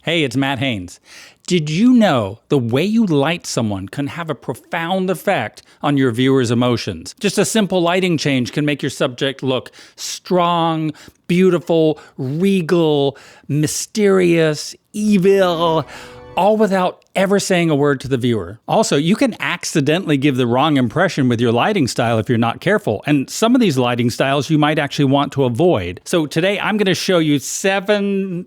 Hey, it's Matt Haynes. Did you know the way you light someone can have a profound effect on your viewer's emotions? Just a simple lighting change can make your subject look strong, beautiful, regal, mysterious, evil, all without ever saying a word to the viewer. Also, you can accidentally give the wrong impression with your lighting style if you're not careful, and some of these lighting styles you might actually want to avoid. So today I'm going to show you seven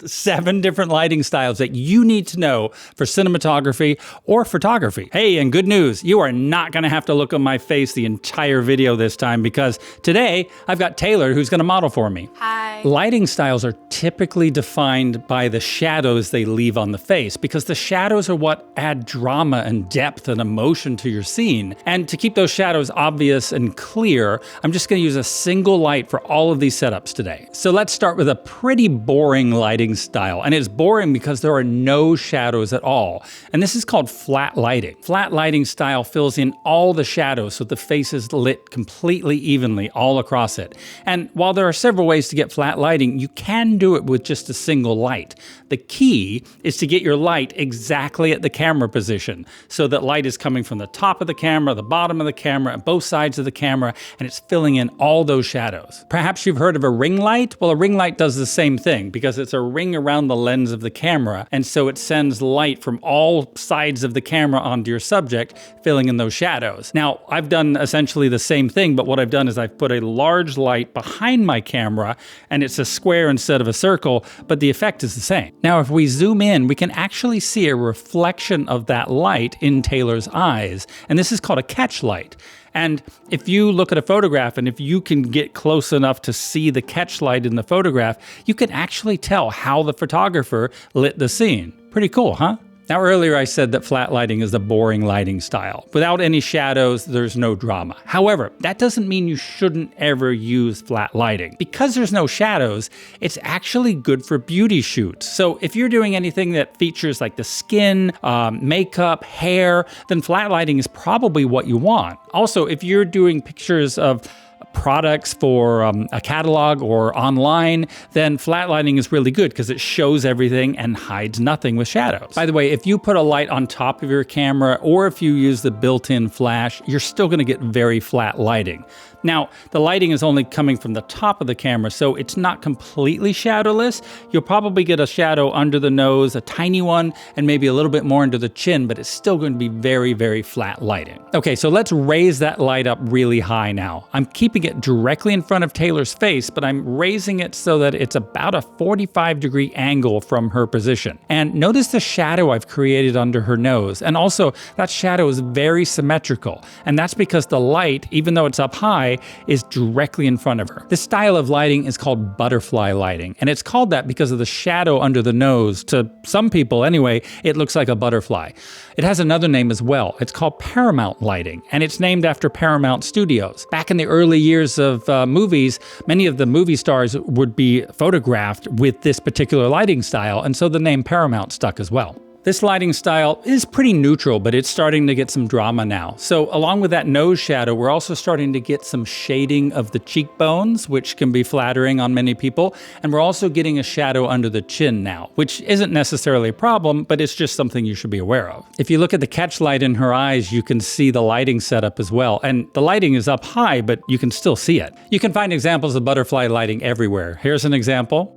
different lighting styles that you need to know for cinematography or photography. Hey, and good news, you are not going to have to look at my face the entire video this time, because today I've got Taylor who's going to model for me. Hi. Lighting styles are typically defined by the shadows they leave on the face, because the shadows are what add drama and depth and emotion to your scene. And to keep those shadows obvious and clear, I'm just going to use a single light for all of these setups today. So let's start with a pretty boring lighting style. And it's boring because there are no shadows at all. And this is called flat lighting. Flat lighting style fills in all the shadows so the face is lit completely evenly all across it. And while there are several ways to get flat lighting, you can do it with just a single light. The key is to get your light exactly at the camera position, so that light is coming from the top of the camera, the bottom of the camera, and both sides of the camera, and it's filling in all those shadows. Perhaps you've heard of a ring light? Well, a ring light does the same thing, because it's a ring around the lens of the camera, and so it sends light from all sides of the camera onto your subject, filling in those shadows. Now, I've done essentially the same thing, but what I've done is I've put a large light behind my camera, and it's a square instead of a circle, but the effect is the same. Now, if we zoom in, we can actually see a reflection of that light in Taylor's eyes, and this is called a catch light. And if you look at a photograph and if you can get close enough to see the catch light in the photograph, you can actually tell how the photographer lit the scene. Pretty cool, huh? Now, earlier I said that flat lighting is the boring lighting style. Without any shadows, there's no drama. However, that doesn't mean you shouldn't ever use flat lighting. Because there's no shadows, it's actually good for beauty shoots. So if you're doing anything that features like the skin, makeup, hair, then flat lighting is probably what you want. Also, if you're doing pictures of products for a catalog or online, then flat lighting is really good because it shows everything and hides nothing with shadows. By the way, if you put a light on top of your camera or if you use the built-in flash, you're still going to get very flat lighting. Now, the lighting is only coming from the top of the camera, so it's not completely shadowless. You'll probably get a shadow under the nose, a tiny one, and maybe a little bit more under the chin, but it's still going to be very, very flat lighting. Okay, so let's raise that light up really high now. I'm keeping it directly in front of Taylor's face, but I'm raising it so that it's about a 45-degree angle from her position. And notice the shadow I've created under her nose. And also, that shadow is very symmetrical. And that's because the light, even though it's up high, is directly in front of her. This style of lighting is called butterfly lighting, and it's called that because of the shadow under the nose. To some people anyway, it looks like a butterfly. It has another name as well. It's called Paramount lighting, and it's named after Paramount Studios. Back in the early years of movies, many of the movie stars would be photographed with this particular lighting style, and so the name Paramount stuck as well. This lighting style is pretty neutral, but it's starting to get some drama now. So along with that nose shadow, we're also starting to get some shading of the cheekbones, which can be flattering on many people. And we're also getting a shadow under the chin now, which isn't necessarily a problem, but it's just something you should be aware of. If you look at the catch light in her eyes, you can see the lighting setup as well. And the lighting is up high, but you can still see it. You can find examples of butterfly lighting everywhere. Here's an example.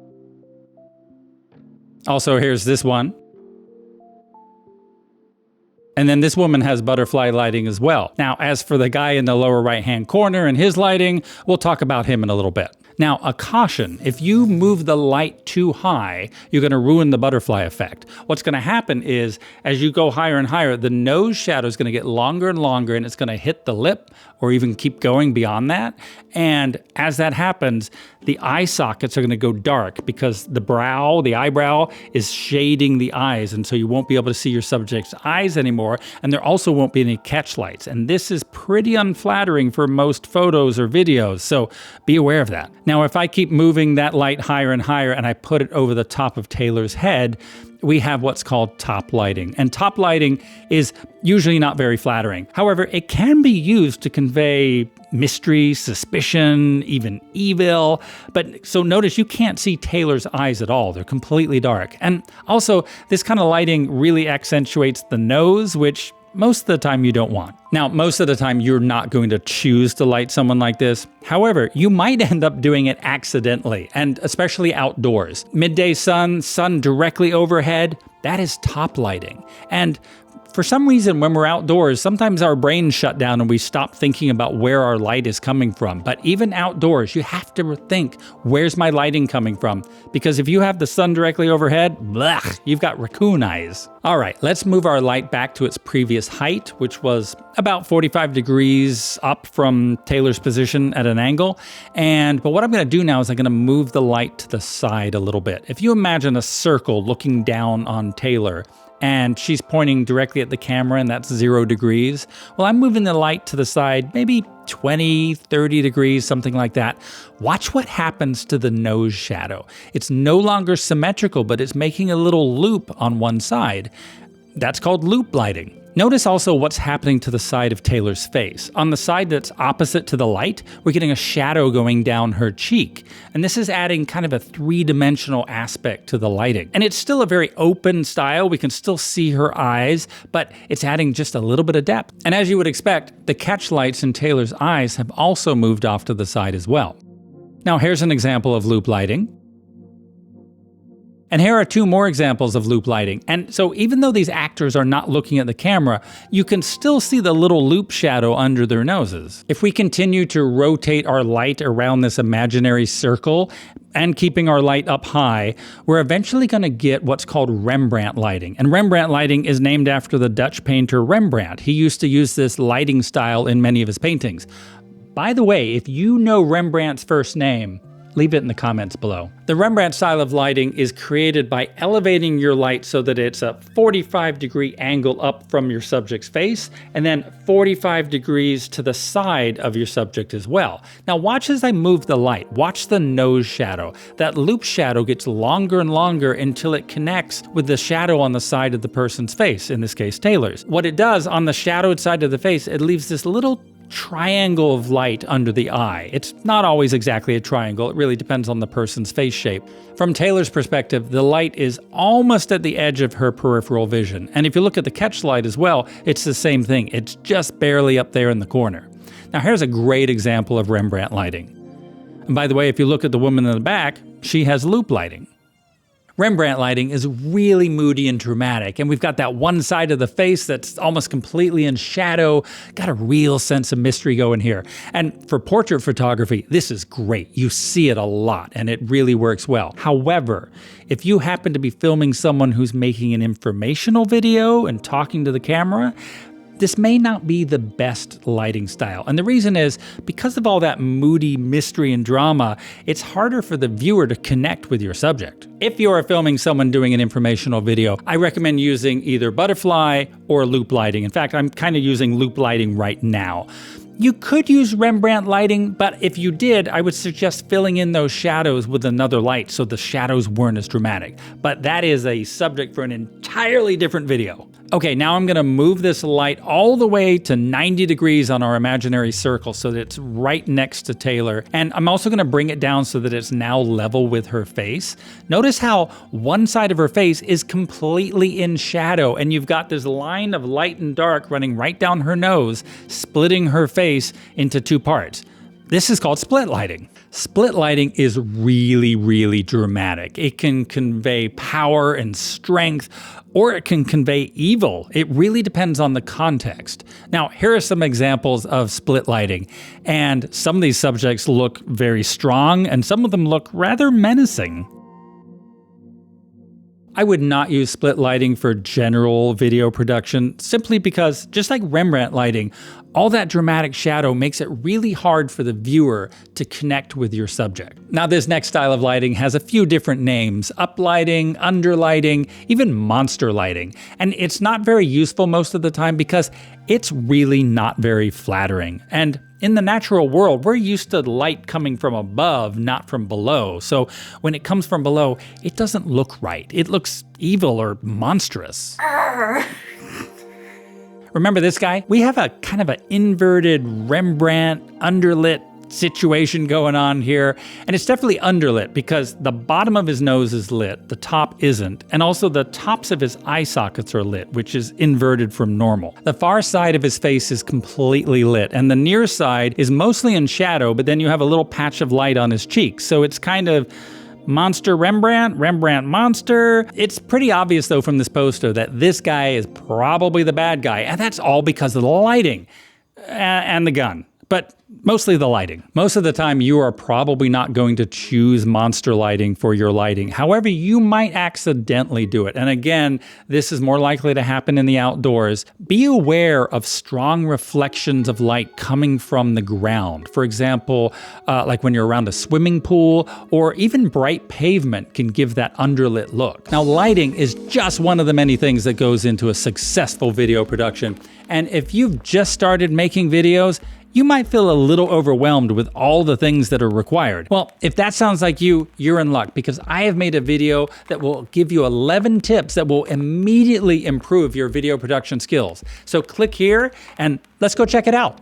Also, here's this one. And then this woman has butterfly lighting as well. Now, as for the guy in the lower right-hand corner and his lighting, we'll talk about him in a little bit. Now, a caution, if you move the light too high, you're going to ruin the butterfly effect. What's going to happen is, as you go higher and higher, the nose shadow is going to get longer and longer, and it's going to hit the lip or even keep going beyond that. And as that happens, the eye sockets are going to go dark because the eyebrow is shading the eyes, and so you won't be able to see your subject's eyes anymore, and there also won't be any catch lights. And this is pretty unflattering for most photos or videos, so be aware of that. Now, if I keep moving that light higher and higher and I put it over the top of Taylor's head, we have what's called top lighting. And top lighting is Usually not very flattering. However, it can be used to convey mystery, suspicion, even evil. But so notice you can't see Taylor's eyes at all. They're completely dark. And also, this kind of lighting really accentuates the nose, which most of the time you don't want. Now, most of the time you're not going to choose to light someone like this. However, you might end up doing it accidentally, and especially outdoors. Midday sun directly overhead, that is top lighting. And for some reason, when we're outdoors, sometimes our brains shut down and we stop thinking about where our light is coming from. But even outdoors, you have to think, where's my lighting coming from? Because if you have the sun directly overhead, blech, you've got raccoon eyes. All right, let's move our light back to its previous height, which was about 45 degrees up from Taylor's position at an angle. But what I'm gonna do now is I'm gonna move the light to the side a little bit. If you imagine a circle looking down on Taylor, and she's pointing directly at the camera, and that's 0 degrees. Well, I'm moving the light to the side, maybe 20, 30 degrees, something like that. Watch what happens to the nose shadow. It's no longer symmetrical, but it's making a little loop on one side. That's called loop lighting. Notice also what's happening to the side of Taylor's face. On the side that's opposite to the light, we're getting a shadow going down her cheek. And this is adding kind of a three-dimensional aspect to the lighting. And it's still a very open style. We can still see her eyes, but it's adding just a little bit of depth. And as you would expect, the catch lights in Taylor's eyes have also moved off to the side as well. Now here's an example of loop lighting. And here are 2 more examples of loop lighting. And so even though these actors are not looking at the camera, you can still see the little loop shadow under their noses. If we continue to rotate our light around this imaginary circle and keeping our light up high, we're eventually going to get what's called Rembrandt lighting. And Rembrandt lighting is named after the Dutch painter Rembrandt. He used to use this lighting style in many of his paintings. By the way, if you know Rembrandt's first name, leave it in the comments below. The Rembrandt style of lighting is created by elevating your light so that it's a 45-degree angle up from your subject's face, and then 45 degrees to the side of your subject as well. Now watch as I move the light. Watch the nose shadow. That loop shadow gets longer and longer until it connects with the shadow on the side of the person's face, in this case Taylor's. What it does on the shadowed side of the face, it leaves this little triangle of light under the eye. It's not always exactly a triangle. It really depends on the person's face shape. From Taylor's perspective, the light is almost at the edge of her peripheral vision. And if you look at the catch light as well, it's the same thing. It's just barely up there in the corner. Now here's a great example of Rembrandt lighting. And by the way, if you look at the woman in the back, she has loop lighting. Rembrandt lighting is really moody and dramatic, and we've got that one side of the face that's almost completely in shadow. Got a real sense of mystery going here. And for portrait photography, this is great. You see it a lot, and it really works well. However, if you happen to be filming someone who's making an informational video and talking to the camera, this may not be the best lighting style. And the reason is, because of all that moody mystery and drama, it's harder for the viewer to connect with your subject. If you are filming someone doing an informational video, I recommend using either butterfly or loop lighting. In fact, I'm kind of using loop lighting right now. You could use Rembrandt lighting, but if you did, I would suggest filling in those shadows with another light so the shadows weren't as dramatic. But that is a subject for an entirely different video. Okay, now I'm gonna move this light all the way to 90 degrees on our imaginary circle so that it's right next to Taylor. And I'm also gonna bring it down so that it's now level with her face. Notice how one side of her face is completely in shadow, and you've got this line of light and dark running right down her nose, splitting her face into 2 parts. This is called split lighting. Split lighting is really, really dramatic. It can convey power and strength, or it can convey evil. It really depends on the context. Now, here are some examples of split lighting, and some of these subjects look very strong, and some of them look rather menacing. I would not use split lighting for general video production simply because, just like Rembrandt lighting, all that dramatic shadow makes it really hard for the viewer to connect with your subject. Now, this next style of lighting has a few different names: up lighting, under lighting, even monster lighting. And it's not very useful most of the time because it's really not very flattering. And in the natural world, we're used to light coming from above, not from below. So when it comes from below, it doesn't look right. It looks evil or monstrous. Remember this guy? We have a kind of an inverted Rembrandt underlit situation going on here, and it's definitely underlit because the bottom of his nose is lit, the top isn't, and also the tops of his eye sockets are lit, which is inverted from normal. The far side of his face is completely lit, and the near side is mostly in shadow, but then you have a little patch of light on his cheeks, so it's kind of Monster Rembrandt, Rembrandt Monster. It's pretty obvious though from this poster that this guy is probably the bad guy, and that's all because of the lighting and the gun. But mostly the lighting. Most of the time, you are probably not going to choose monster lighting for your lighting. However, you might accidentally do it. And again, this is more likely to happen in the outdoors. Be aware of strong reflections of light coming from the ground. For example, like when you're around a swimming pool, or even bright pavement can give that underlit look. Now, lighting is just one of the many things that goes into a successful video production. And if you've just started making videos, you might feel a little overwhelmed with all the things that are required. Well, if that sounds like you, you're in luck because I have made a video that will give you 11 tips that will immediately improve your video production skills. So click here and let's go check it out.